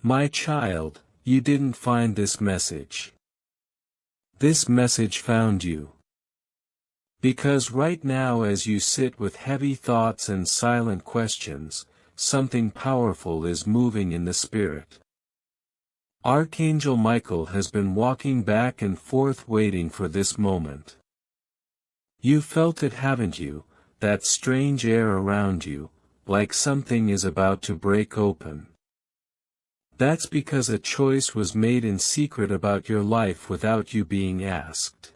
My child, you didn't find this message. This message found you. Because right now as you sit with heavy thoughts and silent questions, something powerful is moving in the spirit. Archangel Michael has been walking back and forth waiting for this moment. You felt it, haven't you, that strange air around you, like something is about to break open. That's because a choice was made in secret about your life without you being asked.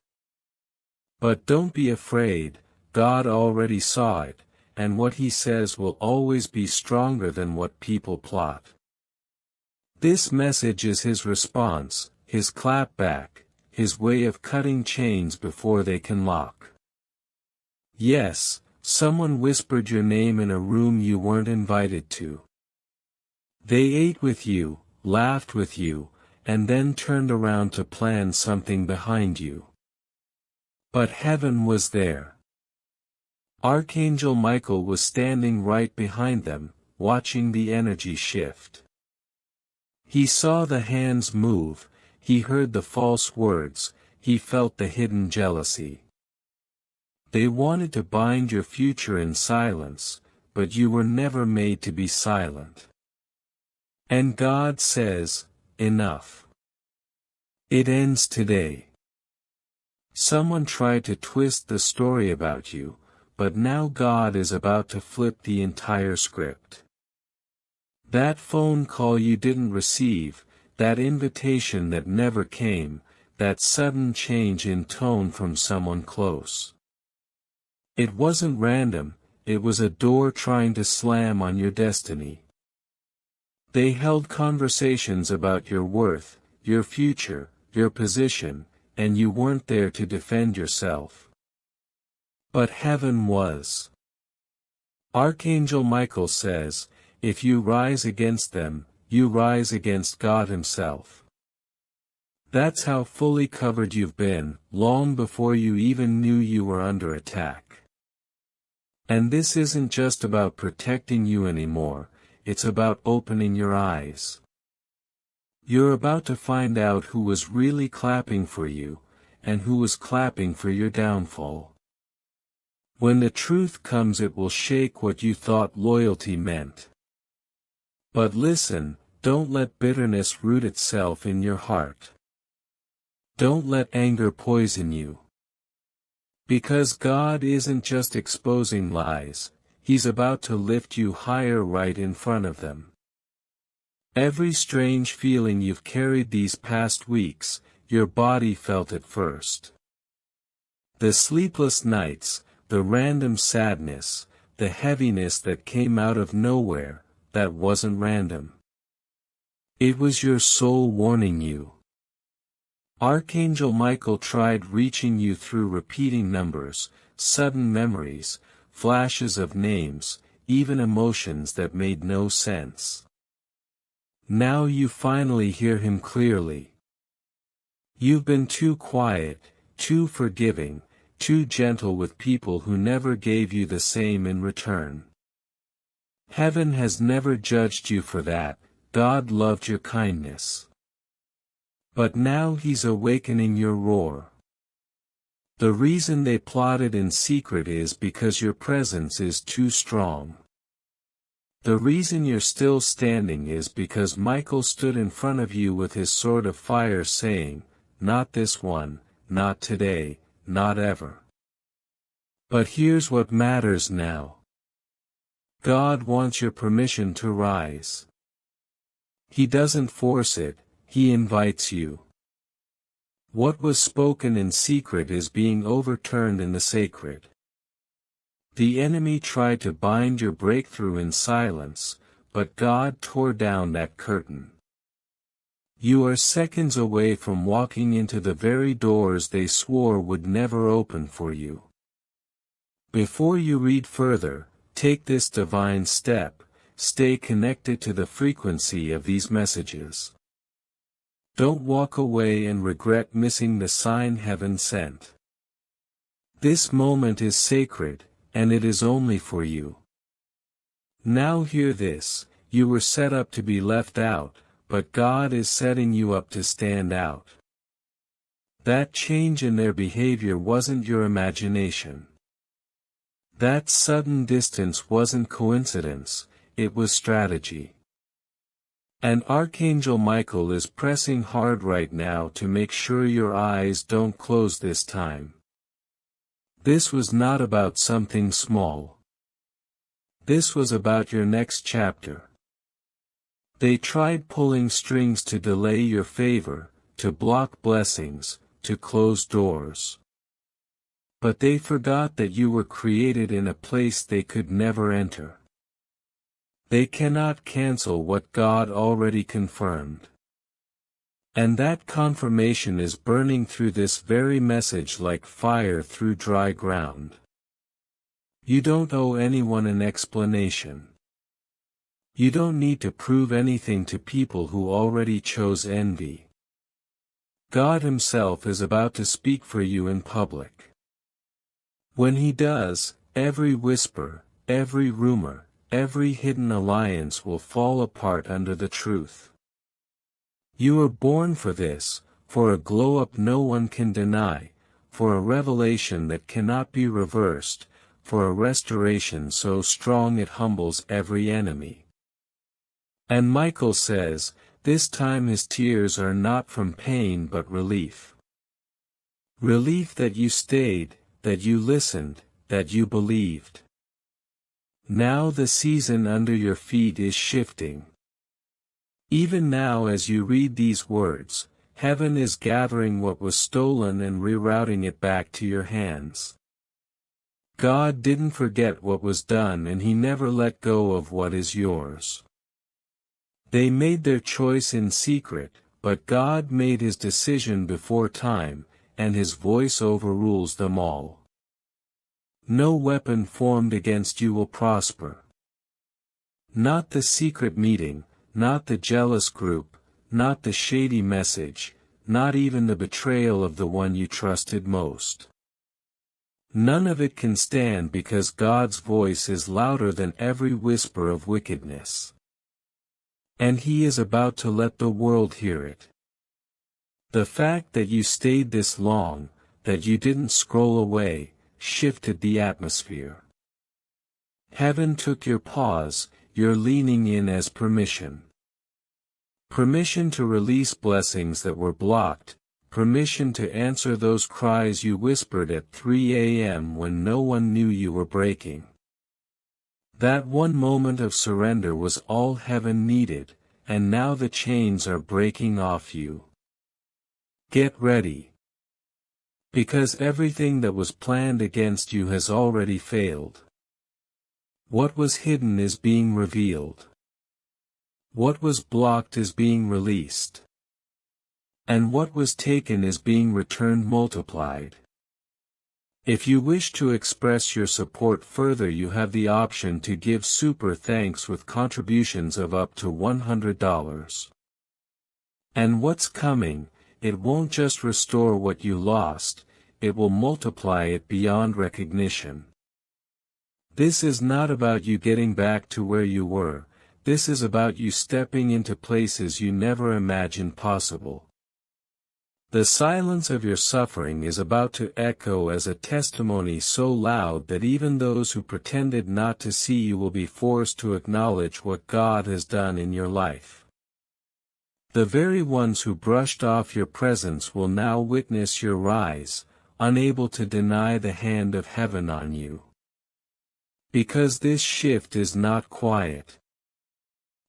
But don't be afraid, God already saw it, and what He says will always be stronger than what people plot. This message is His response, His clapback, His way of cutting chains before they can lock. Yes, someone whispered your name in a room you weren't invited to. They ate with you, laughed with you, and then turned around to plan something behind you. But heaven was there. Archangel Michael was standing right behind them, watching the energy shift. He saw the hands move, he heard the false words, he felt the hidden jealousy. They wanted to bind your future in silence, but you were never made to be silent. And God says, enough. It ends today. Someone tried to twist the story about you, but now God is about to flip the entire script. That phone call you didn't receive, that invitation that never came, that sudden change in tone from someone close. It wasn't random, it was a door trying to slam on your destiny. They held conversations about your worth, your future, your position, and you weren't there to defend yourself. But heaven was. Archangel Michael says, if you rise against them, you rise against God Himself. That's how fully covered you've been, long before you even knew you were under attack. And this isn't just about protecting you anymore, it's about opening your eyes. You're about to find out who was really clapping for you, and who was clapping for your downfall. When the truth comes, it will shake what you thought loyalty meant. But listen, don't let bitterness root itself in your heart. Don't let anger poison you. Because God isn't just exposing lies, He's about to lift you higher right in front of them. Every strange feeling you've carried these past weeks, your body felt it first. The sleepless nights, the random sadness, the heaviness that came out of nowhere, that wasn't random. It was your soul warning you. Archangel Michael tried reaching you through repeating numbers, sudden memories, flashes of names, even emotions that made no sense. Now you finally hear him clearly. You've been too quiet, too forgiving, too gentle with people who never gave you the same in return. Heaven has never judged you for that, God loved your kindness. But now He's awakening your roar. The reason they plotted in secret is because your presence is too strong. The reason you're still standing is because Michael stood in front of you with his sword of fire saying, not this one, not today, not ever. But here's what matters now. God wants your permission to rise. He doesn't force it, He invites you. What was spoken in secret is being overturned in the sacred. The enemy tried to bind your breakthrough in silence, but God tore down that curtain. You are seconds away from walking into the very doors they swore would never open for you. Before you read further, take this divine step, stay connected to the frequency of these messages. Don't walk away and regret missing the sign heaven sent. This moment is sacred, and it is only for you. Now hear this, you were set up to be left out, but God is setting you up to stand out. That change in their behavior wasn't your imagination. That sudden distance wasn't coincidence, it was strategy. And Archangel Michael is pressing hard right now to make sure your eyes don't close this time. This was not about something small. This was about your next chapter. They tried pulling strings to delay your favor, to block blessings, to close doors. But they forgot that you were created in a place they could never enter. They cannot cancel what God already confirmed. And that confirmation is burning through this very message like fire through dry ground. You don't owe anyone an explanation. You don't need to prove anything to people who already chose envy. God Himself is about to speak for you in public. When He does, every whisper, every rumor, every hidden alliance will fall apart under the truth. You were born for this, for a glow-up no one can deny, for a revelation that cannot be reversed, for a restoration so strong it humbles every enemy. And Michael says, this time his tears are not from pain but relief. Relief that you stayed, that you listened, that you believed. Now the season under your feet is shifting. Even now as you read these words, heaven is gathering what was stolen and rerouting it back to your hands. God didn't forget what was done and He never let go of what is yours. They made their choice in secret, but God made His decision before time, and His voice overrules them all. No weapon formed against you will prosper. Not the secret meeting, not the jealous group, not the shady message, not even the betrayal of the one you trusted most. None of it can stand because God's voice is louder than every whisper of wickedness. And He is about to let the world hear it. The fact that you stayed this long, that you didn't scroll away, shifted the atmosphere. Heaven took your pause, your leaning in as permission. Permission to release blessings that were blocked, permission to answer those cries you whispered at 3 a.m. when no one knew you were breaking. That one moment of surrender was all heaven needed, and now the chains are breaking off you. Get ready. Because everything that was planned against you has already failed. What was hidden is being revealed. What was blocked is being released. And what was taken is being returned multiplied. If you wish to express your support further, you have the option to give super thanks with contributions of up to $100. And what's coming? It won't just restore what you lost, it will multiply it beyond recognition. This is not about you getting back to where you were, this is about you stepping into places you never imagined possible. The silence of your suffering is about to echo as a testimony so loud that even those who pretended not to see you will be forced to acknowledge what God has done in your life. The very ones who brushed off your presence will now witness your rise, unable to deny the hand of heaven on you. Because this shift is not quiet.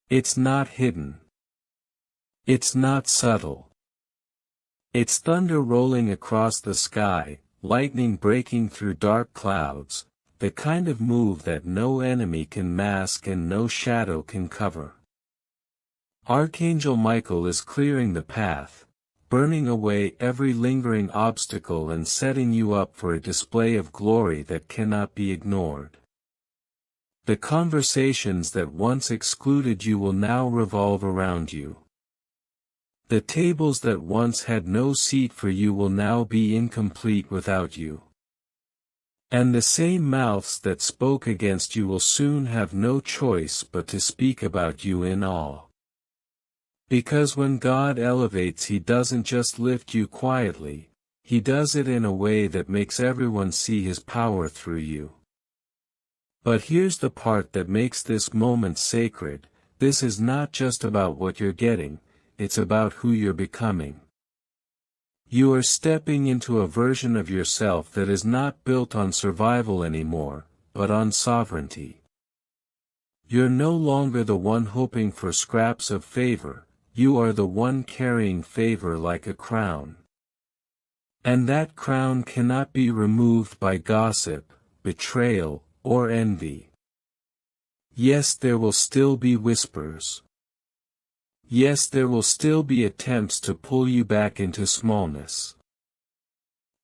It's not hidden. It's not subtle. It's thunder rolling across the sky, lightning breaking through dark clouds, the kind of move that no enemy can mask and no shadow can cover. Archangel Michael is clearing the path, burning away every lingering obstacle and setting you up for a display of glory that cannot be ignored. The conversations that once excluded you will now revolve around you. The tables that once had no seat for you will now be incomplete without you. And the same mouths that spoke against you will soon have no choice but to speak about you in awe. Because when God elevates, He doesn't just lift you quietly, He does it in a way that makes everyone see His power through you. But here's the part that makes this moment sacred: this is not just about what you're getting, it's about who you're becoming. You are stepping into a version of yourself that is not built on survival anymore, but on sovereignty. You're no longer the one hoping for scraps of favor, you are the one carrying favor like a crown. And that crown cannot be removed by gossip, betrayal, or envy. Yes, there will still be whispers. Yes, there will still be attempts to pull you back into smallness.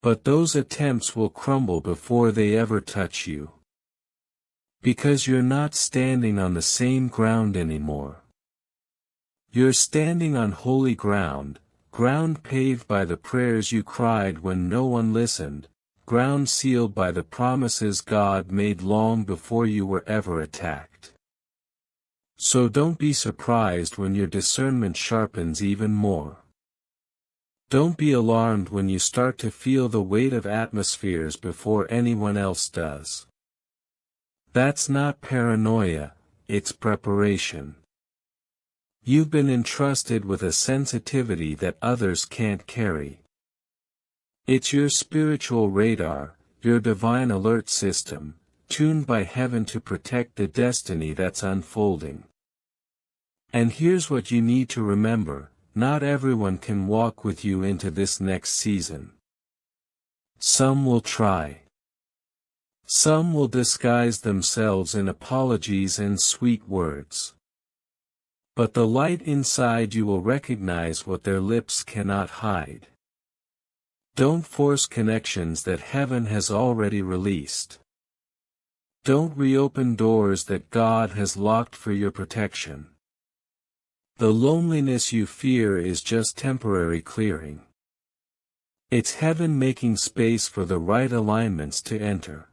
But those attempts will crumble before they ever touch you. Because you're not standing on the same ground anymore. You're standing on holy ground, ground paved by the prayers you cried when no one listened, ground sealed by the promises God made long before you were ever attacked. So don't be surprised when your discernment sharpens even more. Don't be alarmed when you start to feel the weight of atmospheres before anyone else does. That's not paranoia, it's preparation. You've been entrusted with a sensitivity that others can't carry. It's your spiritual radar, your divine alert system, tuned by heaven to protect the destiny that's unfolding. And here's what you need to remember: not everyone can walk with you into this next season. Some will try. Some will disguise themselves in apologies and sweet words. But the light inside you will recognize what their lips cannot hide. Don't force connections that heaven has already released. Don't reopen doors that God has locked for your protection. The loneliness you fear is just temporary clearing. It's heaven making space for the right alignments to enter.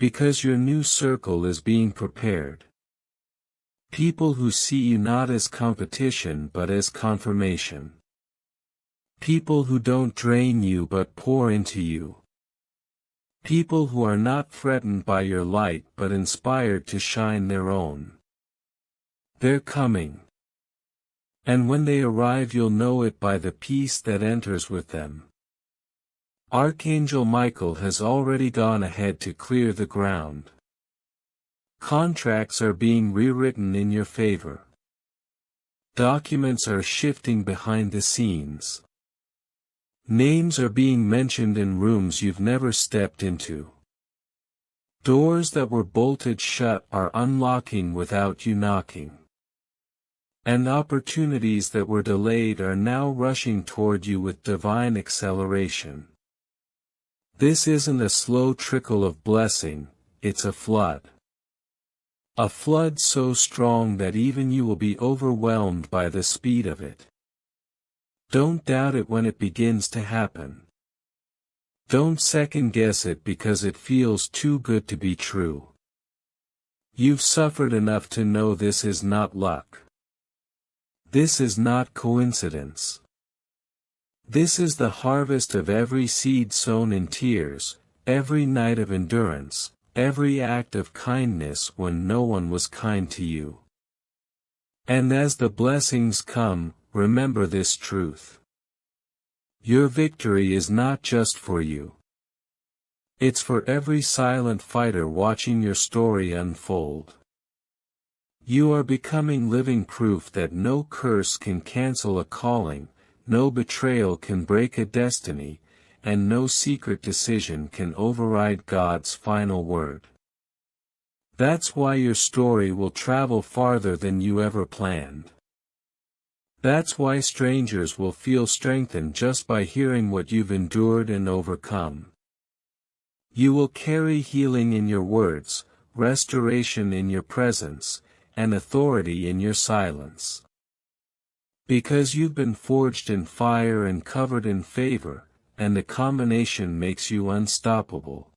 Because your new circle is being prepared. People who see you not as competition but as confirmation. People who don't drain you but pour into you. People who are not threatened by your light but inspired to shine their own. They're coming. And when they arrive, you'll know it by the peace that enters with them. Archangel Michael has already gone ahead to clear the ground. Contracts are being rewritten in your favor. Documents are shifting behind the scenes. Names are being mentioned in rooms you've never stepped into. Doors that were bolted shut are unlocking without you knocking. And opportunities that were delayed are now rushing toward you with divine acceleration. This isn't a slow trickle of blessing, it's a flood. A flood so strong that even you will be overwhelmed by the speed of it. Don't doubt it when it begins to happen. Don't second-guess it because it feels too good to be true. You've suffered enough to know this is not luck. This is not coincidence. This is the harvest of every seed sown in tears, every night of endurance, every act of kindness when no one was kind to you. And as the blessings come, remember this truth. Your victory is not just for you. It's for every silent fighter watching your story unfold. You are becoming living proof that no curse can cancel a calling, no betrayal can break a destiny, and no secret decision can override God's final word. That's why your story will travel farther than you ever planned. That's why strangers will feel strengthened just by hearing what you've endured and overcome. You will carry healing in your words, restoration in your presence, and authority in your silence. Because you've been forged in fire and covered in favor, and the combination makes you unstoppable.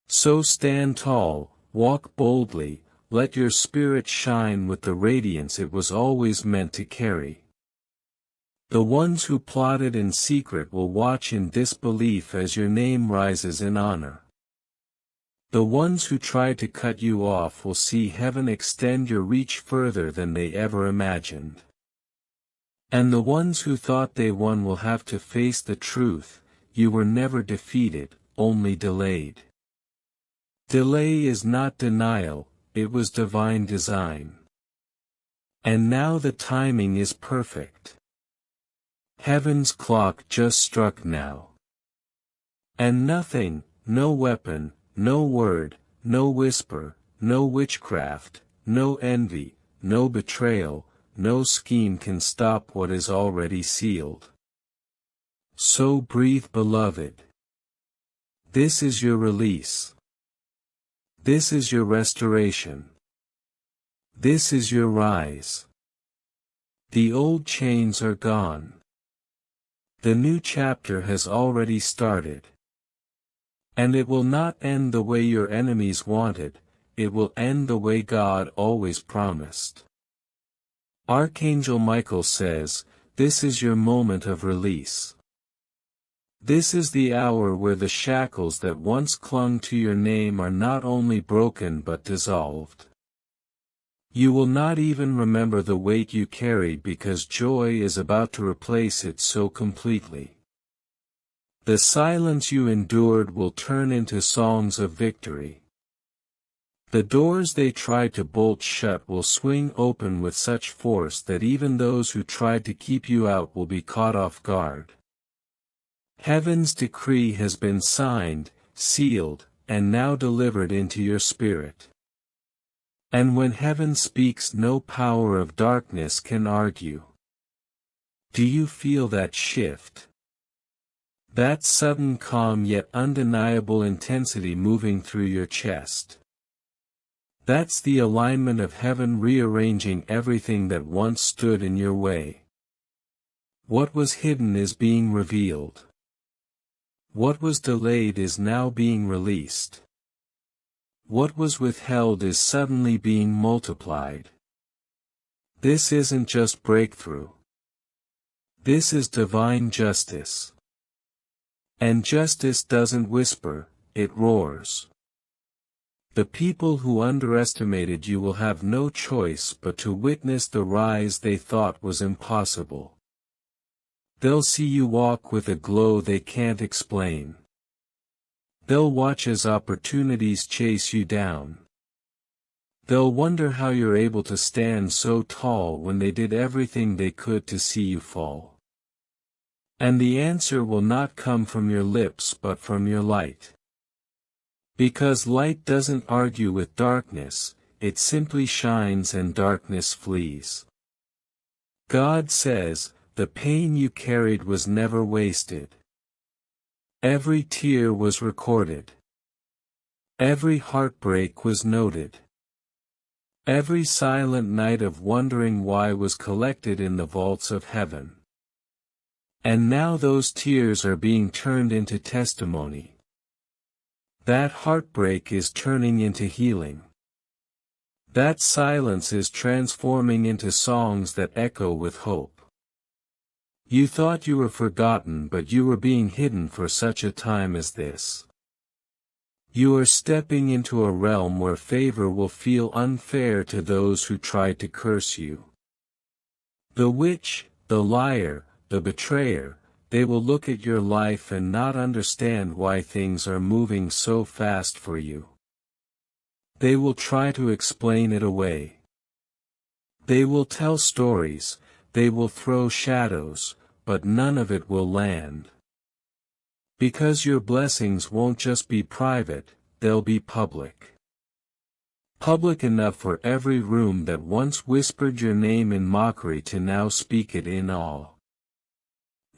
So stand tall, walk boldly, let your spirit shine with the radiance it was always meant to carry. The ones who plotted in secret will watch in disbelief as your name rises in honor. The ones who tried to cut you off will see heaven extend your reach further than they ever imagined. And the ones who thought they won will have to face the truth: you were never defeated, only delayed. Delay is not denial, it was divine design. And now the timing is perfect. Heaven's clock just struck now. And nothing, no weapon, no word, no whisper, no witchcraft, no envy, no betrayal, no scheme can stop what is already sealed. So breathe, beloved. This is your release. This is your restoration. This is your rise. The old chains are gone. The new chapter has already started. And it will not end the way your enemies wanted, it will end the way God always promised. Archangel Michael says, this is your moment of release. This is the hour where the shackles that once clung to your name are not only broken but dissolved. You will not even remember the weight you carried because joy is about to replace it so completely. The silence you endured will turn into songs of victory. The doors they tried to bolt shut will swing open with such force that even those who tried to keep you out will be caught off guard. Heaven's decree has been signed, sealed, and now delivered into your spirit. And when heaven speaks, no power of darkness can argue. Do you feel that shift? That sudden calm yet undeniable intensity moving through your chest. That's the alignment of heaven rearranging everything that once stood in your way. What was hidden is being revealed. What was delayed is now being released. What was withheld is suddenly being multiplied. This isn't just breakthrough. This is divine justice. And justice doesn't whisper, it roars. The people who underestimated you will have no choice but to witness the rise they thought was impossible. They'll see you walk with a glow they can't explain. They'll watch as opportunities chase you down. They'll wonder how you're able to stand so tall when they did everything they could to see you fall. And the answer will not come from your lips but from your light. Because light doesn't argue with darkness, it simply shines and darkness flees. God says, the pain you carried was never wasted. Every tear was recorded. Every heartbreak was noted. Every silent night of wondering why was collected in the vaults of heaven. And now those tears are being turned into testimony. That heartbreak is turning into healing. That silence is transforming into songs that echo with hope. You thought you were forgotten, but you were being hidden for such a time as this. You are stepping into a realm where favor will feel unfair to those who tried to curse you. The witch, the liar, the betrayer, they will look at your life and not understand why things are moving so fast for you. They will try to explain it away. They will tell stories, they will throw shadows, but none of it will land. Because your blessings won't just be private, they'll be public. Public enough for every room that once whispered your name in mockery to now speak it in awe.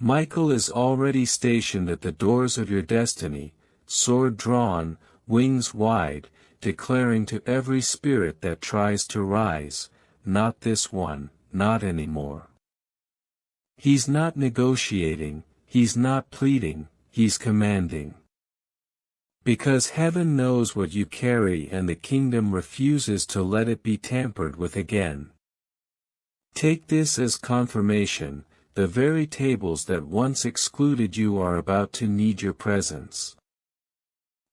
Michael is already stationed at the doors of your destiny, sword drawn, wings wide, declaring to every spirit that tries to rise, not this one, not anymore. He's not negotiating, he's not pleading, he's commanding. Because heaven knows what you carry and the kingdom refuses to let it be tampered with again. Take this as confirmation, the very tables that once excluded you are about to need your presence.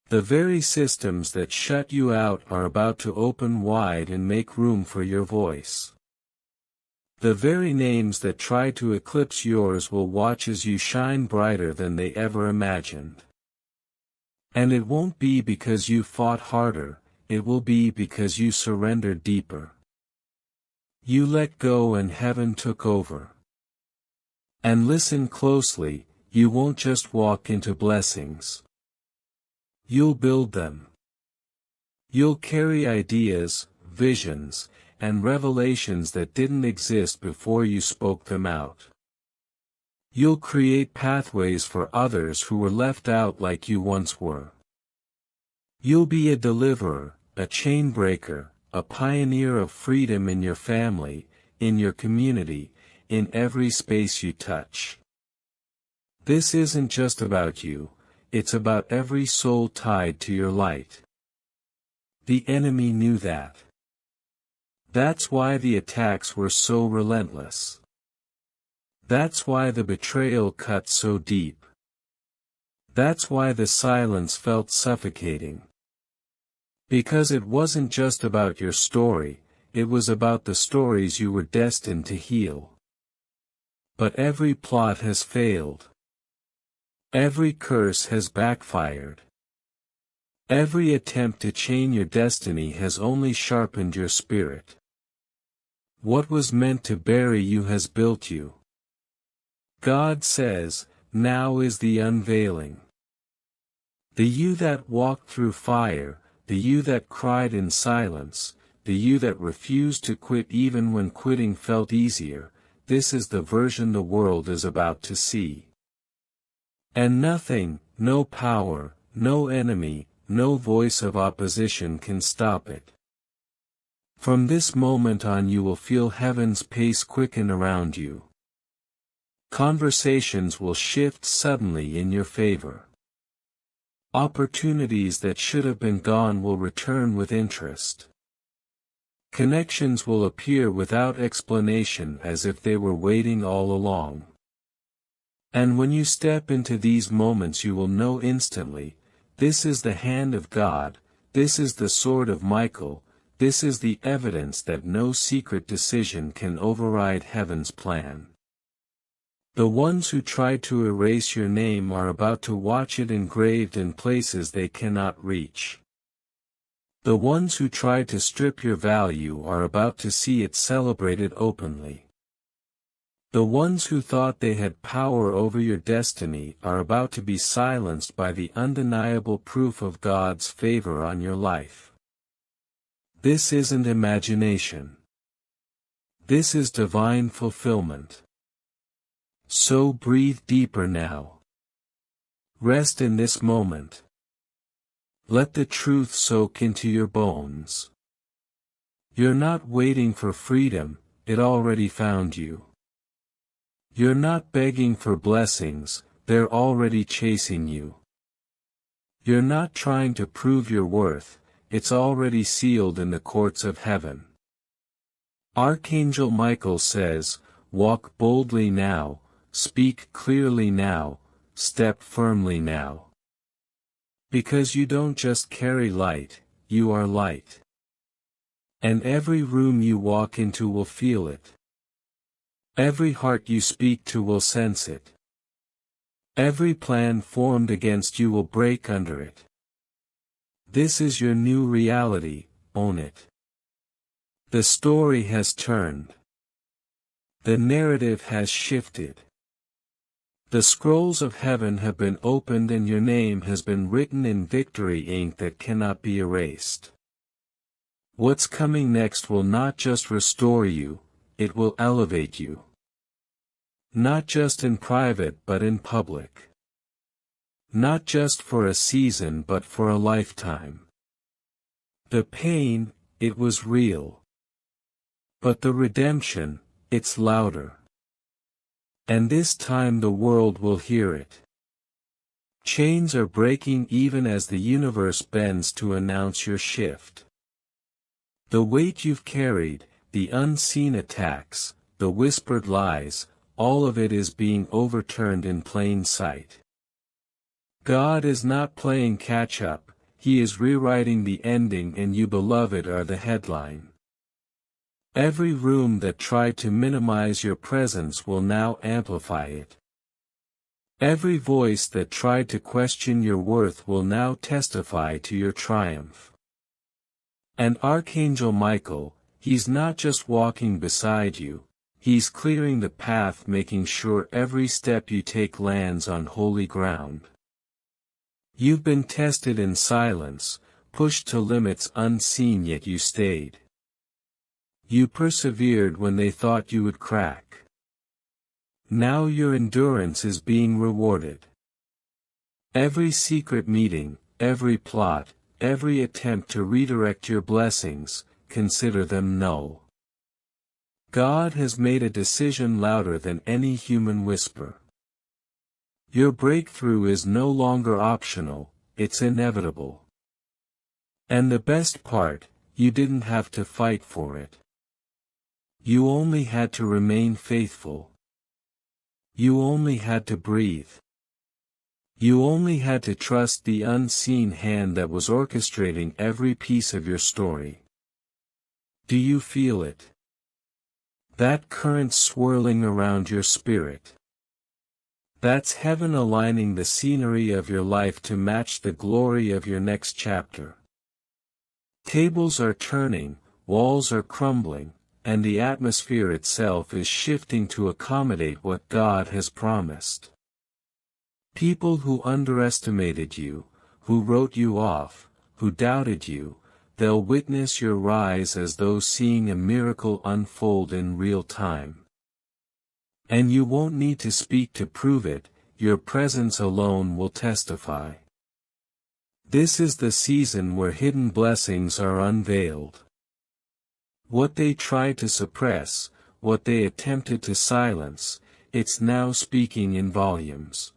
The very systems that shut you out are about to open wide and make room for your voice. The very names that try to eclipse yours will watch as you shine brighter than they ever imagined. And it won't be because you fought harder, it will be because you surrendered deeper. You let go and heaven took over. And listen closely, you won't just walk into blessings. You'll build them. You'll carry ideas, visions, and revelations that didn't exist before you spoke them out. You'll create pathways for others who were left out like you once were. You'll be a deliverer, a chain breaker, a pioneer of freedom in your family, in your community, in every space you touch. This isn't just about you, it's about every soul tied to your light. The enemy knew that. That's why the attacks were so relentless. That's why the betrayal cut so deep. That's why the silence felt suffocating. Because it wasn't just about your story, it was about the stories you were destined to heal. But every plot has failed. Every curse has backfired. Every attempt to chain your destiny has only sharpened your spirit. What was meant to bury you has built you. God says, now is the unveiling. The you that walked through fire, the you that cried in silence, the you that refused to quit even when quitting felt easier, this is the version the world is about to see. And nothing, no power, no enemy, no voice of opposition can stop it. From this moment on you will feel heaven's pace quicken around you. Conversations will shift suddenly in your favor. Opportunities that should have been gone will return with interest. Connections will appear without explanation as if they were waiting all along. And when you step into these moments you will know instantly, this is the hand of God, this is the sword of Michael, this is the evidence that no secret decision can override heaven's plan. The ones who tried to erase your name are about to watch it engraved in places they cannot reach. The ones who tried to strip your value are about to see it celebrated openly. The ones who thought they had power over your destiny are about to be silenced by the undeniable proof of God's favor on your life. This isn't imagination. This is divine fulfillment. So breathe deeper now. Rest in this moment. Let the truth soak into your bones. You're not waiting for freedom, it already found you. You're not begging for blessings, they're already chasing you. You're not trying to prove your worth, it's already sealed in the courts of heaven. Archangel Michael says, walk boldly now, speak clearly now, step firmly now. Because you don't just carry light, you are light. And every room you walk into will feel it. Every heart you speak to will sense it. Every plan formed against you will break under it. This is your new reality, own it. The story has turned. The narrative has shifted. The scrolls of heaven have been opened and your name has been written in victory ink that cannot be erased. What's coming next will not just restore you, it will elevate you. Not just in private but in public. Not just for a season but for a lifetime. The pain, it was real. But the redemption, it's louder. And this time the world will hear it. Chains are breaking even as the universe bends to announce your shift. The weight you've carried, the unseen attacks, the whispered lies, all of it is being overturned in plain sight. God is not playing catch-up, He is rewriting the ending, and you, beloved, are the headline. Every room that tried to minimize your presence will now amplify it. Every voice that tried to question your worth will now testify to your triumph. And Archangel Michael, he's not just walking beside you, he's clearing the path, making sure every step you take lands on holy ground. You've been tested in silence, pushed to limits unseen, yet you stayed. You persevered when they thought you would crack. Now your endurance is being rewarded. Every secret meeting, every plot, every attempt to redirect your blessings, consider them null. God has made a decision louder than any human whisper. Your breakthrough is no longer optional, it's inevitable. And the best part, you didn't have to fight for it. You only had to remain faithful. You only had to breathe. You only had to trust the unseen hand that was orchestrating every piece of your story. Do you feel it? That current swirling around your spirit. That's heaven aligning the scenery of your life to match the glory of your next chapter. Tables are turning, walls are crumbling, and the atmosphere itself is shifting to accommodate what God has promised. People who underestimated you, who wrote you off, who doubted you, they'll witness your rise as though seeing a miracle unfold in real time. And you won't need to speak to prove it, your presence alone will testify. This is the season where hidden blessings are unveiled. What they tried to suppress, what they attempted to silence, it's now speaking in volumes.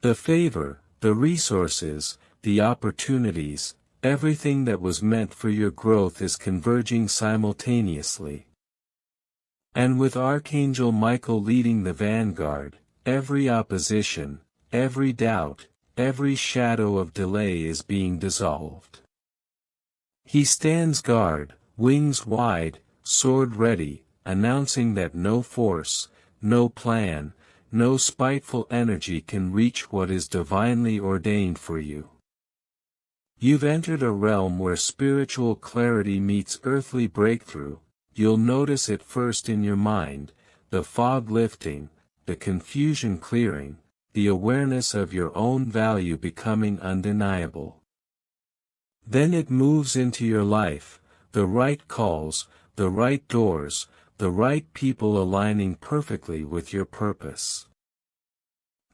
The favor, the resources, the opportunities, everything that was meant for your growth is converging simultaneously. And with Archangel Michael leading the vanguard, every opposition, every doubt, every shadow of delay is being dissolved. He stands guard, wings wide, sword ready, announcing that no force, no plan, no spiteful energy can reach what is divinely ordained for you. You've entered a realm where spiritual clarity meets earthly breakthrough. You'll notice it first in your mind, the fog lifting, the confusion clearing, the awareness of your own value becoming undeniable. Then it moves into your life, the right calls, the right doors, the right people aligning perfectly with your purpose.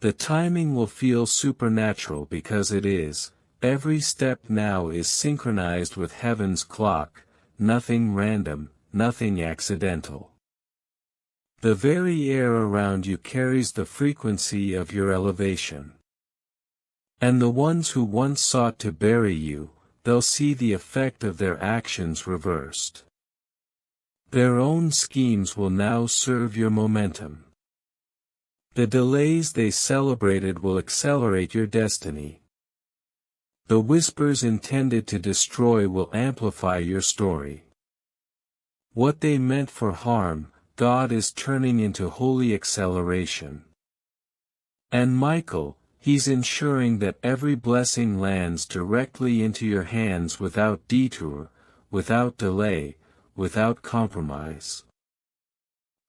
The timing will feel supernatural because it is. Every step now is synchronized with heaven's clock, nothing random, nothing accidental. The very air around you carries the frequency of your elevation. And the ones who once sought to bury you, they'll see the effect of their actions reversed. Their own schemes will now serve your momentum. The delays they celebrated will accelerate your destiny. The whispers intended to destroy will amplify your story. What they meant for harm, God is turning into holy acceleration. And Michael, he's ensuring that every blessing lands directly into your hands without detour, without delay, without compromise.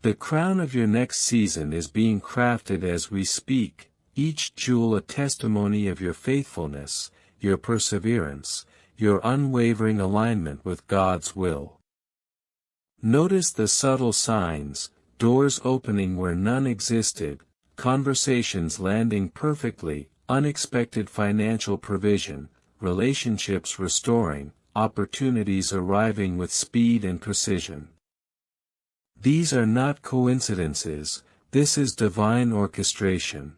The crown of your next season is being crafted as we speak, each jewel a testimony of your faithfulness, your perseverance, your unwavering alignment with God's will. Notice the subtle signs, doors opening where none existed, conversations landing perfectly, unexpected financial provision, relationships restoring, opportunities arriving with speed and precision. These are not coincidences, this is divine orchestration.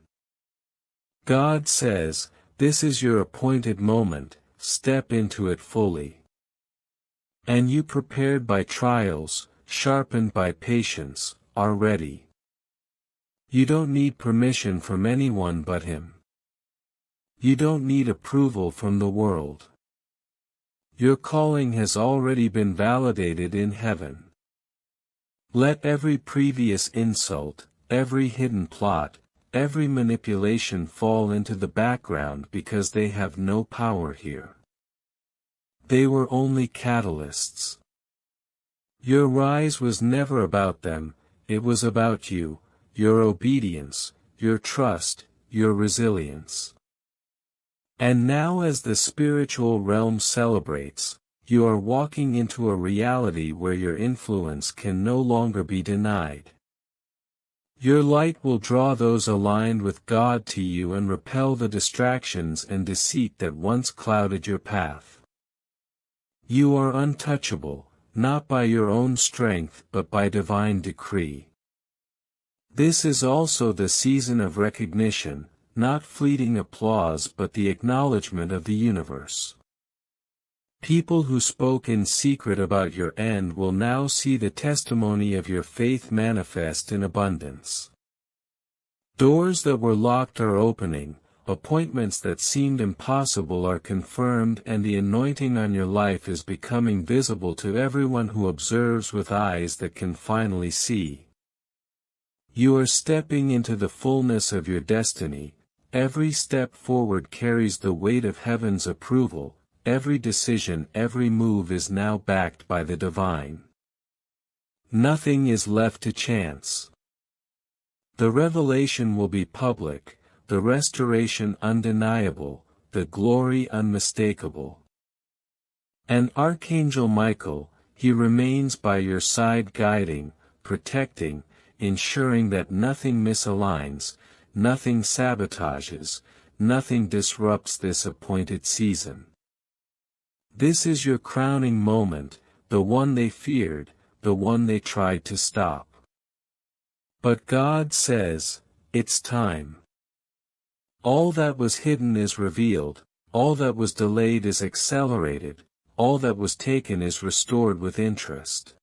God says, this is your appointed moment, step into it fully. And you prepared by trials, sharpened by patience, are ready. You don't need permission from anyone but Him. You don't need approval from the world. Your calling has already been validated in heaven. Let every previous insult, every hidden plot, every manipulation fall into the background because they have no power here. They were only catalysts. Your rise was never about them, it was about you, your obedience, your trust, your resilience. And now as the spiritual realm celebrates, you are walking into a reality where your influence can no longer be denied. Your light will draw those aligned with God to you and repel the distractions and deceit that once clouded your path. You are untouchable, not by your own strength but by divine decree. This is also the season of recognition, not fleeting applause but the acknowledgement of the universe. People who spoke in secret about your end will now see the testimony of your faith manifest in abundance. Doors that were locked are opening, appointments that seemed impossible are confirmed, and the anointing on your life is becoming visible to everyone who observes with eyes that can finally see. You are stepping into the fullness of your destiny. Every step forward carries the weight of heaven's approval, every decision, every move is now backed by the divine. Nothing is left to chance. The revelation will be public, the restoration undeniable, the glory unmistakable. And Archangel Michael, he remains by your side guiding, protecting, ensuring that nothing misaligns, nothing sabotages, nothing disrupts this appointed season. This is your crowning moment, the one they feared, the one they tried to stop. But God says, it's time. All that was hidden is revealed, all that was delayed is accelerated, all that was taken is restored with interest.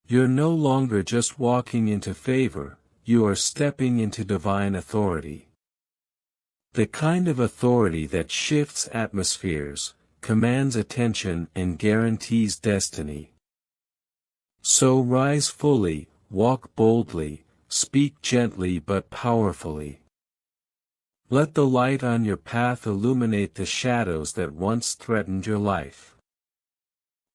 You're no longer just walking into favor, you are stepping into divine authority. The kind of authority that shifts atmospheres, commands attention and guarantees destiny. So rise fully, walk boldly, speak gently but powerfully. Let the light on your path illuminate the shadows that once threatened your life.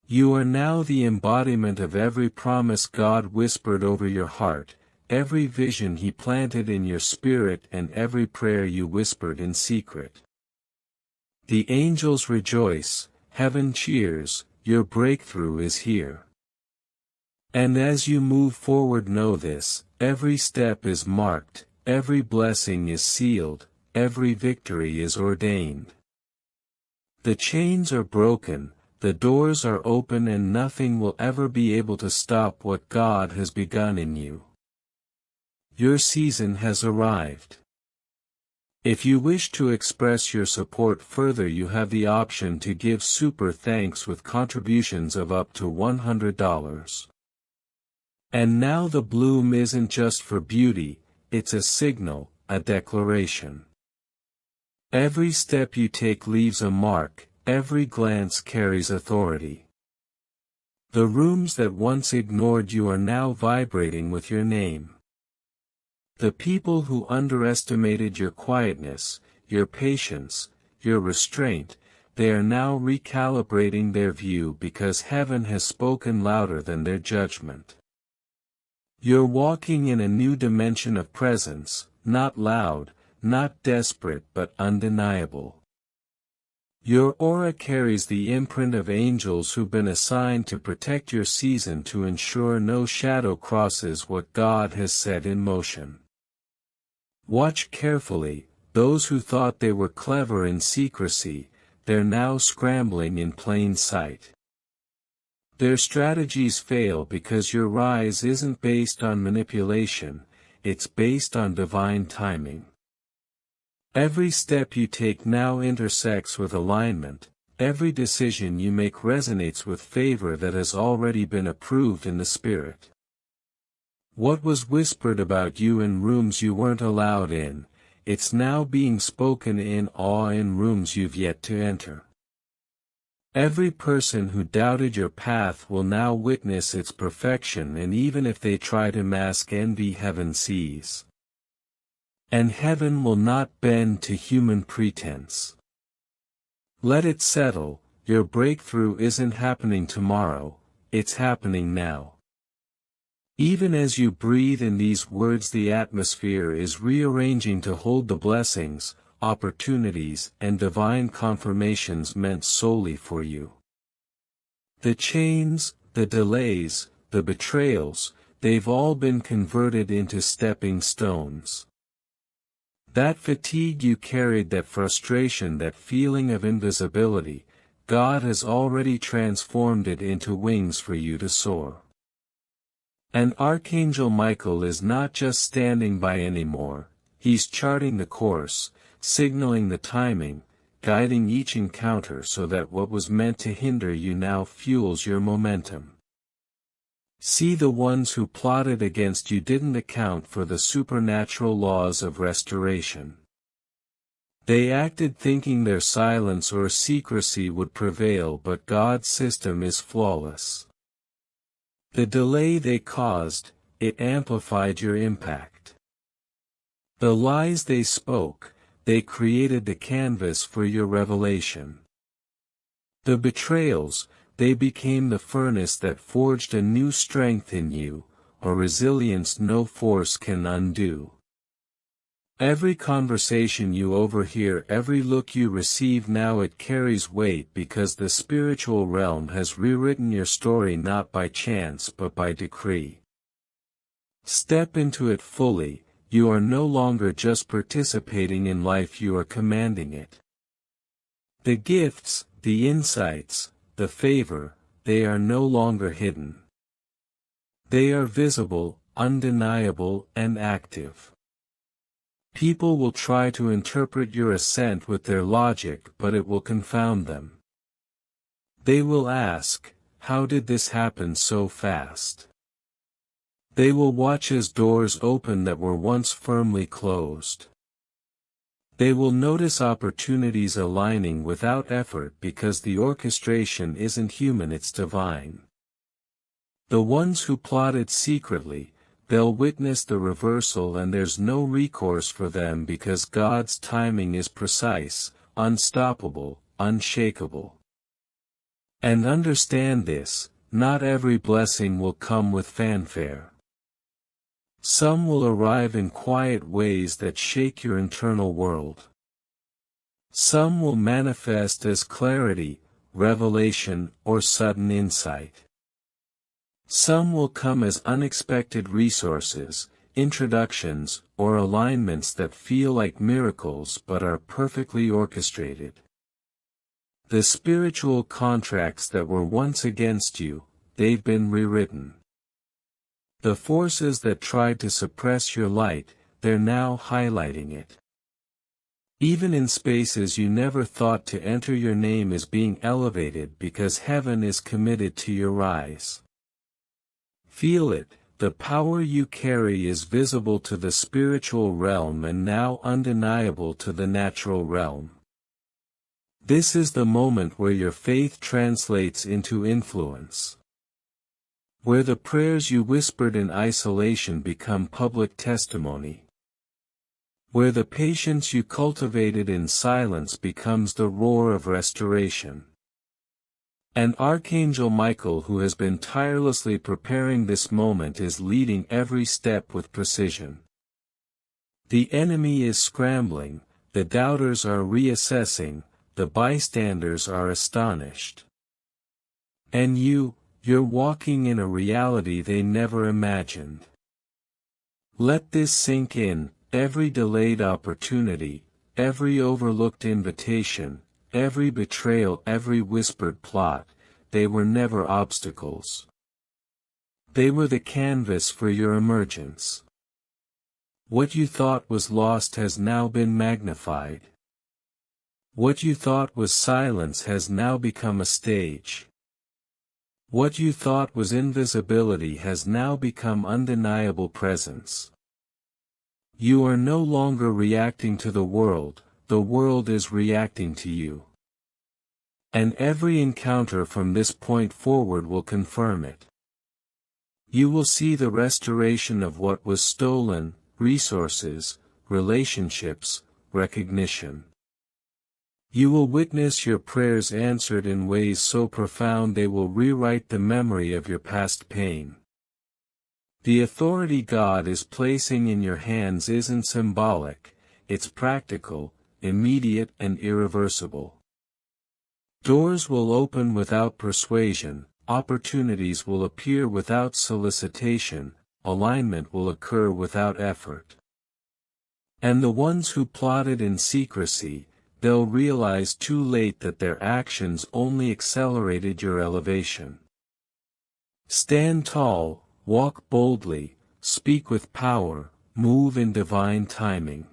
You are now the embodiment of every promise God whispered over your heart, every vision He planted in your spirit and every prayer you whispered in secret. The angels rejoice, heaven cheers, your breakthrough is here. And as you move forward know this, every step is marked, every blessing is sealed, every victory is ordained. The chains are broken, the doors are open and nothing will ever be able to stop what God has begun in you. Your season has arrived. If you wish to express your support further, you have the option to give super thanks with contributions of up to $100. And now the bloom isn't just for beauty, it's a signal, a declaration. Every step you take leaves a mark, every glance carries authority. The rooms that once ignored you are now vibrating with your name. The people who underestimated your quietness, your patience, your restraint, they are now recalibrating their view because heaven has spoken louder than their judgment. You're walking in a new dimension of presence, not loud, not desperate but undeniable. Your aura carries the imprint of angels who've been assigned to protect your season to ensure no shadow crosses what God has set in motion. Watch carefully, those who thought they were clever in secrecy, they're now scrambling in plain sight. Their strategies fail because your rise isn't based on manipulation, it's based on divine timing. Every step you take now intersects with alignment, every decision you make resonates with favor that has already been approved in the spirit. What was whispered about you in rooms you weren't allowed in, it's now being spoken in awe in rooms you've yet to enter. Every person who doubted your path will now witness its perfection, and even if they try to mask envy, heaven sees. And heaven will not bend to human pretense. Let it settle, your breakthrough isn't happening tomorrow, it's happening now. Even as you breathe in these words, the atmosphere is rearranging to hold the blessings, opportunities, and divine confirmations meant solely for you. The chains, the delays, the betrayals, they've all been converted into stepping stones. That fatigue you carried, that frustration, that feeling of invisibility, God has already transformed it into wings for you to soar. And Archangel Michael is not just standing by anymore, he's charting the course, signaling the timing, guiding each encounter so that what was meant to hinder you now fuels your momentum. See, the ones who plotted against you didn't account for the supernatural laws of restoration. They acted thinking their silence or secrecy would prevail, but God's system is flawless. The delay they caused, it amplified your impact. The lies they spoke, they created the canvas for your revelation. The betrayals, they became the furnace that forged a new strength in you, a resilience no force can undo. Every conversation you overhear, every look you receive now, it carries weight because the spiritual realm has rewritten your story not by chance but by decree. Step into it fully, you are no longer just participating in life, you are commanding it. The gifts, the insights, the favor, they are no longer hidden. They are visible, undeniable, and active. People will try to interpret your ascent with their logic, but it will confound them. They will ask, how did this happen so fast? They will watch as doors open that were once firmly closed. They will notice opportunities aligning without effort because the orchestration isn't human, it's divine. The ones who plotted secretly, they'll witness the reversal, and there's no recourse for them because God's timing is precise, unstoppable, unshakable. And understand this, not every blessing will come with fanfare. Some will arrive in quiet ways that shake your internal world. Some will manifest as clarity, revelation, or sudden insight. Some will come as unexpected resources, introductions, or alignments that feel like miracles but are perfectly orchestrated. The spiritual contracts that were once against you, they've been rewritten. The forces that tried to suppress your light, they're now highlighting it. Even in spaces you never thought to enter, your name is being elevated because heaven is committed to your rise. Feel it, the power you carry is visible to the spiritual realm and now undeniable to the natural realm. This is the moment where your faith translates into influence. Where the prayers you whispered in isolation become public testimony. Where the patience you cultivated in silence becomes the roar of restoration. And Archangel Michael, who has been tirelessly preparing this moment, is leading every step with precision. The enemy is scrambling, the doubters are reassessing, the bystanders are astonished. And you're walking in a reality they never imagined. Let this sink in, every delayed opportunity, every overlooked invitation, every betrayal, every whispered plot, they were never obstacles. They were the canvas for your emergence. What you thought was lost has now been magnified. What you thought was silence has now become a stage. What you thought was invisibility has now become undeniable presence. You are no longer reacting to the world is reacting to you. And every encounter from this point forward will confirm it. You will see the restoration of what was stolen, resources, relationships, recognition. You will witness your prayers answered in ways so profound they will rewrite the memory of your past pain. The authority God is placing in your hands isn't symbolic, it's practical, immediate and irreversible. Doors will open without persuasion, opportunities will appear without solicitation, alignment will occur without effort. And the ones who plotted in secrecy, they'll realize too late that their actions only accelerated your elevation. Stand tall, walk boldly, speak with power, move in divine timing.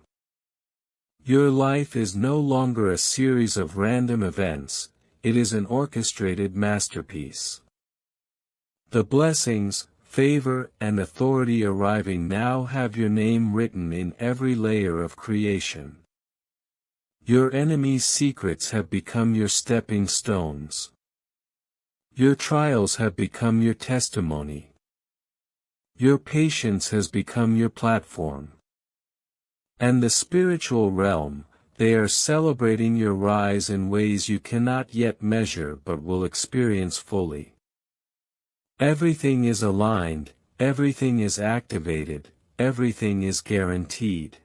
Your life is no longer a series of random events, it is an orchestrated masterpiece. The blessings, favor, and authority arriving now have your name written in every layer of creation. Your enemies' secrets have become your stepping stones. Your trials have become your testimony. Your patience has become your platform. And the spiritual realm, they are celebrating your rise in ways you cannot yet measure but will experience fully. Everything is aligned, everything is activated, everything is guaranteed.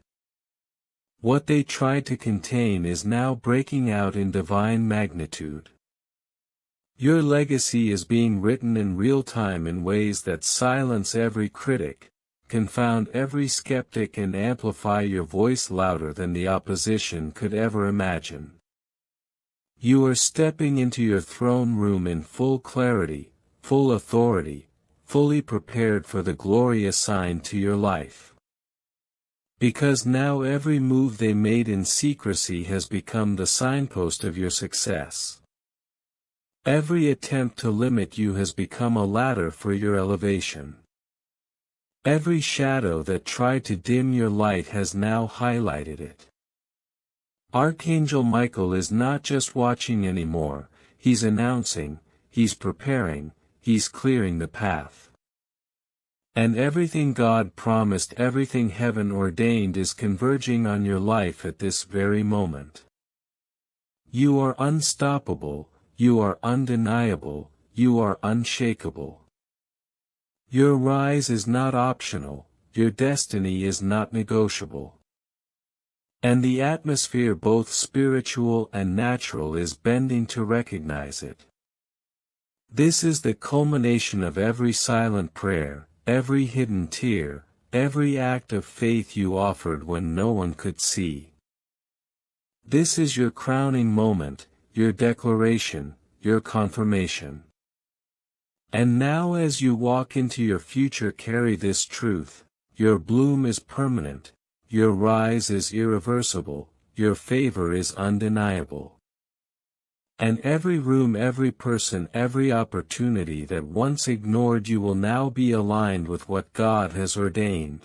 What they tried to contain is now breaking out in divine magnitude. Your legacy is being written in real time in ways that silence every critic, confound every skeptic and amplify your voice louder than the opposition could ever imagine. You are stepping into your throne room in full clarity, full authority, fully prepared for the glory assigned to your life. Because now every move they made in secrecy has become the signpost of your success. Every attempt to limit you has become a ladder for your elevation. Every shadow that tried to dim your light has now highlighted it. Archangel Michael is not just watching anymore, he's announcing, he's preparing, he's clearing the path. And everything God promised, everything heaven ordained is converging on your life at this very moment. You are unstoppable, you are undeniable, you are unshakable. Your rise is not optional, your destiny is not negotiable. And the atmosphere, both spiritual and natural, is bending to recognize it. This is the culmination of every silent prayer, every hidden tear, every act of faith you offered when no one could see. This is your crowning moment, your declaration, your confirmation. And now as you walk into your future, carry this truth: your bloom is permanent, your rise is irreversible, your favor is undeniable. And every room, every person, every opportunity that once ignored you will now be aligned with what God has ordained.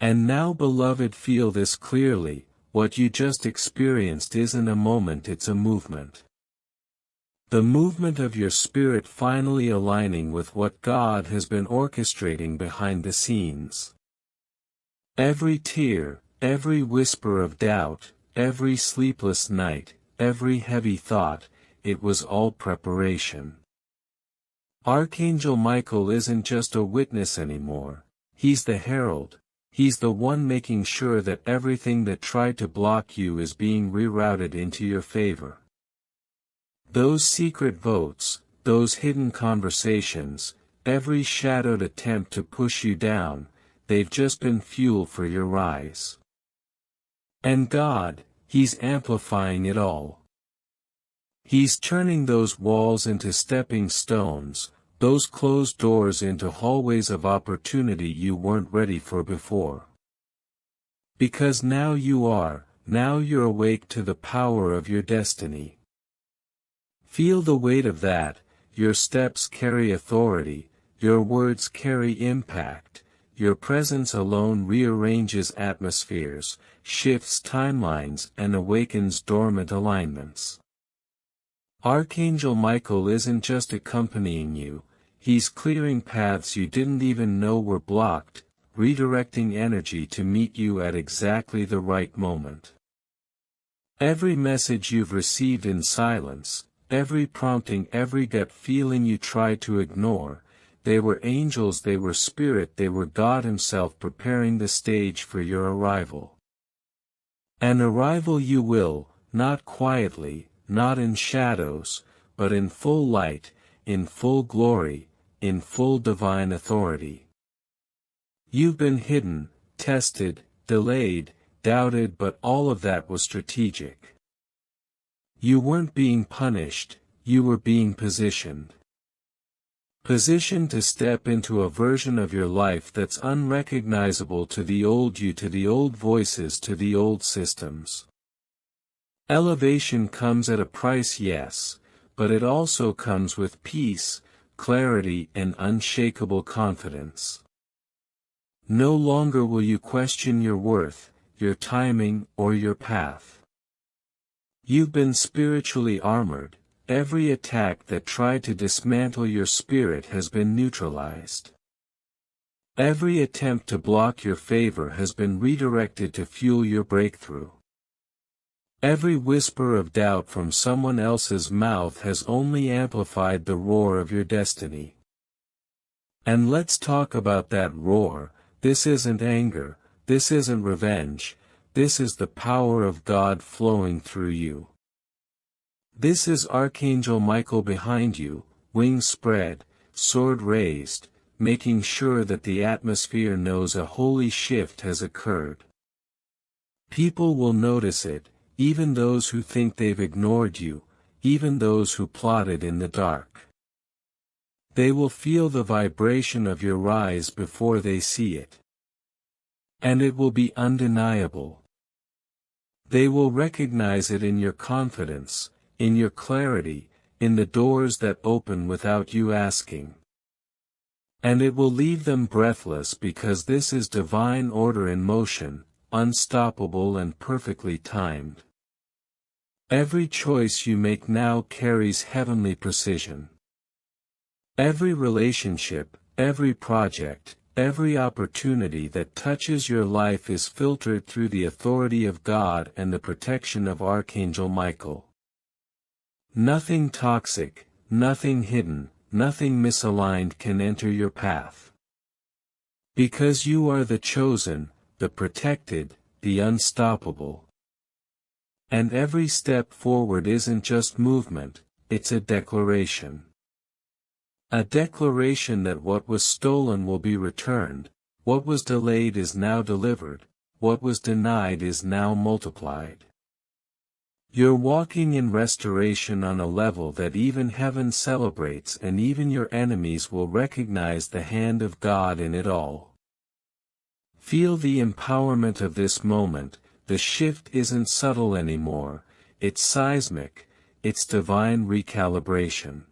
And now, beloved, feel this clearly: what you just experienced isn't a moment, it's a movement. The movement of your spirit finally aligning with what God has been orchestrating behind the scenes. Every tear, every whisper of doubt, every sleepless night, every heavy thought, it was all preparation. Archangel Michael isn't just a witness anymore, he's the herald, he's the one making sure that everything that tried to block you is being rerouted into your favor. Those secret votes, those hidden conversations, every shadowed attempt to push you down, they've just been fuel for your rise. And God, He's amplifying it all. He's turning those walls into stepping stones, those closed doors into hallways of opportunity you weren't ready for before. Because now you're awake to the power of your destiny. Feel the weight of that. Your steps carry authority, your words carry impact, your presence alone rearranges atmospheres, shifts timelines and awakens dormant alignments. Archangel Michael isn't just accompanying you, he's clearing paths you didn't even know were blocked, redirecting energy to meet you at exactly the right moment. Every message you've received in silence, every prompting, every gut feeling you tried to ignore, they were angels, they were spirit, they were God Himself preparing the stage for your arrival. An arrival you will, not quietly, not in shadows, but in full light, in full glory, in full divine authority. You've been hidden, tested, delayed, doubted, but all of that was strategic. You weren't being punished, you were being positioned. Positioned to step into a version of your life that's unrecognizable to the old you, to the old voices, to the old systems. Elevation comes at a price, yes, but it also comes with peace, clarity and unshakable confidence. No longer will you question your worth, your timing, or your path. You've been spiritually armored, every attack that tried to dismantle your spirit has been neutralized. Every attempt to block your favor has been redirected to fuel your breakthrough. Every whisper of doubt from someone else's mouth has only amplified the roar of your destiny. And let's talk about that roar. This isn't anger, this isn't revenge, this is the power of God flowing through you. This is Archangel Michael behind you, wings spread, sword raised, making sure that the atmosphere knows a holy shift has occurred. People will notice it, even those who think they've ignored you, even those who plotted in the dark. They will feel the vibration of your rise before they see it. And it will be undeniable. They will recognize it in your confidence, in your clarity, in the doors that open without you asking. And it will leave them breathless because this is divine order in motion, unstoppable and perfectly timed. Every choice you make now carries heavenly precision. Every relationship, every project, every opportunity that touches your life is filtered through the authority of God and the protection of Archangel Michael. Nothing toxic, nothing hidden, nothing misaligned can enter your path. Because you are the chosen, the protected, the unstoppable. And every step forward isn't just movement, it's a declaration. A declaration that what was stolen will be returned, what was delayed is now delivered, what was denied is now multiplied. You're walking in restoration on a level that even heaven celebrates, and even your enemies will recognize the hand of God in it all. Feel the empowerment of this moment. The shift isn't subtle anymore, it's seismic, it's divine recalibration.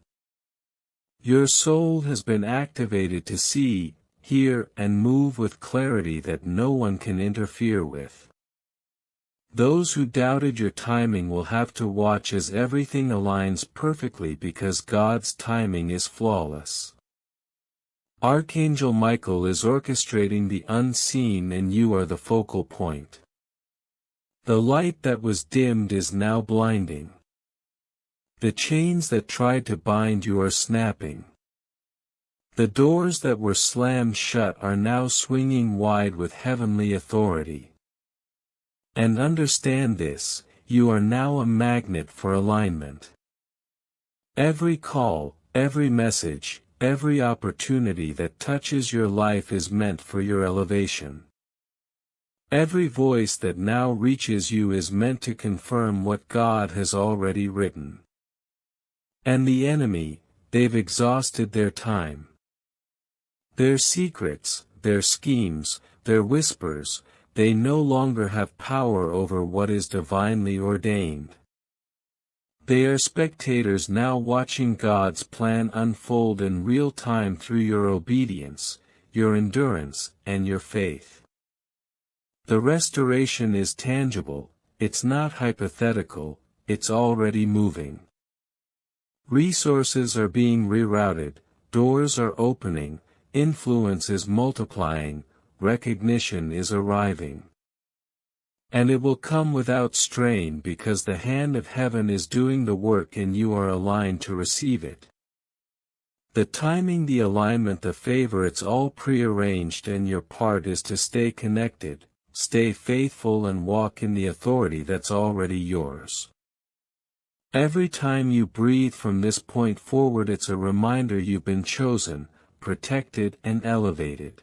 Your soul has been activated to see, hear and move with clarity that no one can interfere with. Those who doubted your timing will have to watch as everything aligns perfectly because God's timing is flawless. Archangel Michael is orchestrating the unseen and you are the focal point. The light that was dimmed is now blinding. The chains that tried to bind you are snapping. The doors that were slammed shut are now swinging wide with heavenly authority. And understand this, you are now a magnet for alignment. Every call, every message, every opportunity that touches your life is meant for your elevation. Every voice that now reaches you is meant to confirm what God has already written. And the enemy, they've exhausted their time. Their secrets, their schemes, their whispers, they no longer have power over what is divinely ordained. They are spectators now watching God's plan unfold in real time through your obedience, your endurance, and your faith. The restoration is tangible, it's not hypothetical, it's already moving. Resources are being rerouted, doors are opening, influence is multiplying, recognition is arriving. And it will come without strain because the hand of heaven is doing the work and you are aligned to receive it. The timing, the alignment, the favor, it's all prearranged, and your part is to stay connected, stay faithful, and walk in the authority that's already yours. Every time you breathe from this point forward, it's a reminder you've been chosen, protected, and elevated.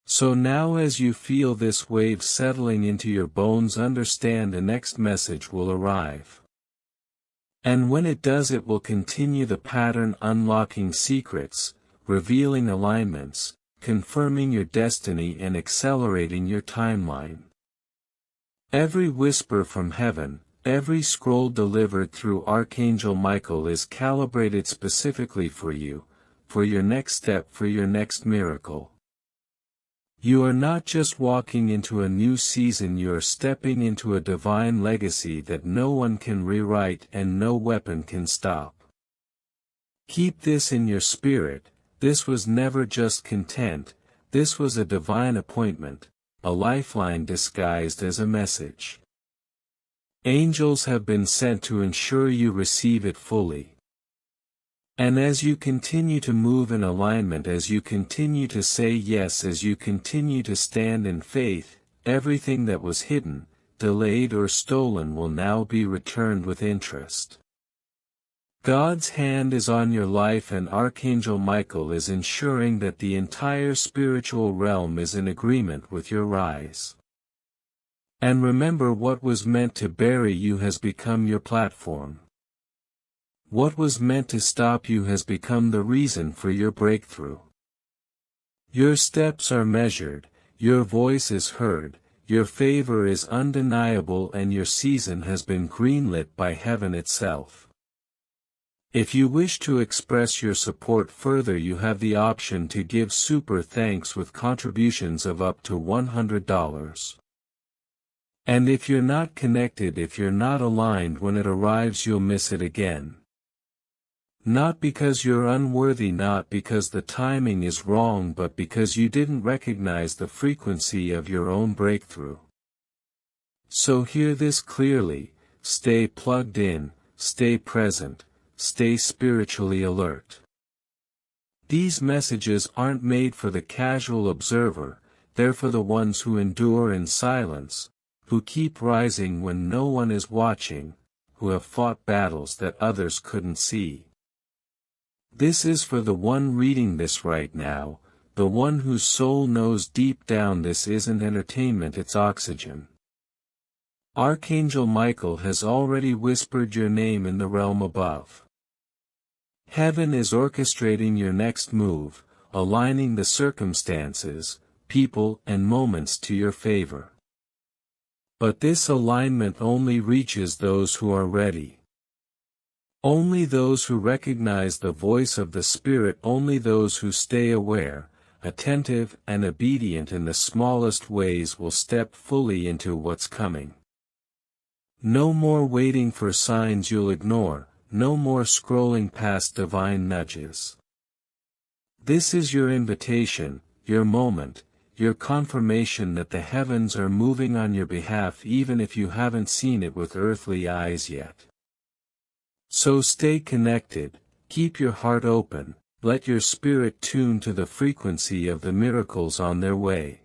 So now, as you feel this wave settling into your bones, understand the next message will arrive. And when it does, it will continue the pattern, unlocking secrets, revealing alignments, confirming your destiny, and accelerating your timeline. Every whisper from heaven, every scroll delivered through Archangel Michael is calibrated specifically for you, for your next step, for your next miracle. You are not just walking into a new season, you are stepping into a divine legacy that no one can rewrite and no weapon can stop. Keep this in your spirit, this was never just content, this was a divine appointment, a lifeline disguised as a message. Angels have been sent to ensure you receive it fully. And as you continue to move in alignment, as you continue to say yes, as you continue to stand in faith, everything that was hidden, delayed, or stolen will now be returned with interest. God's hand is on your life, and Archangel Michael is ensuring that the entire spiritual realm is in agreement with your rise. And remember, what was meant to bury you has become your platform. What was meant to stop you has become the reason for your breakthrough. Your steps are measured, your voice is heard, your favor is undeniable, and your season has been greenlit by heaven itself. If you wish to express your support further, you have the option to give super thanks with contributions of up to $100. And if you're not connected, if you're not aligned, when it arrives you'll miss it again. Not because you're unworthy, not because the timing is wrong, but because you didn't recognize the frequency of your own breakthrough. So hear this clearly, stay plugged in, stay present, stay spiritually alert. These messages aren't made for the casual observer, they're for the ones who endure in silence, who keep rising when no one is watching, who have fought battles that others couldn't see. This is for the one reading this right now, the one whose soul knows deep down this isn't entertainment, it's oxygen. Archangel Michael has already whispered your name in the realm above. Heaven is orchestrating your next move, aligning the circumstances, people, and moments to your favor. But this alignment only reaches those who are ready. Only those who recognize the voice of the Spirit, only those who stay aware, attentive, and obedient in the smallest ways will step fully into what's coming. No more waiting for signs you'll ignore, no more scrolling past divine nudges. This is your invitation, your moment, your confirmation that the heavens are moving on your behalf, even if you haven't seen it with earthly eyes yet. So stay connected, keep your heart open, let your spirit tune to the frequency of the miracles on their way.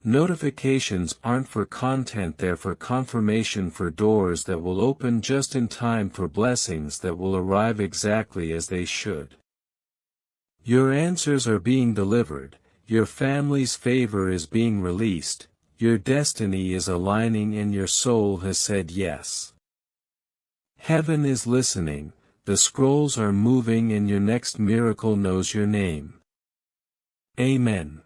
Notifications aren't for content, they're for confirmation, for doors that will open just in time, for blessings that will arrive exactly as they should. Your answers are being delivered, your family's favor is being released, your destiny is aligning, and your soul has said yes. Heaven is listening, the scrolls are moving, and your next miracle knows your name. Amen.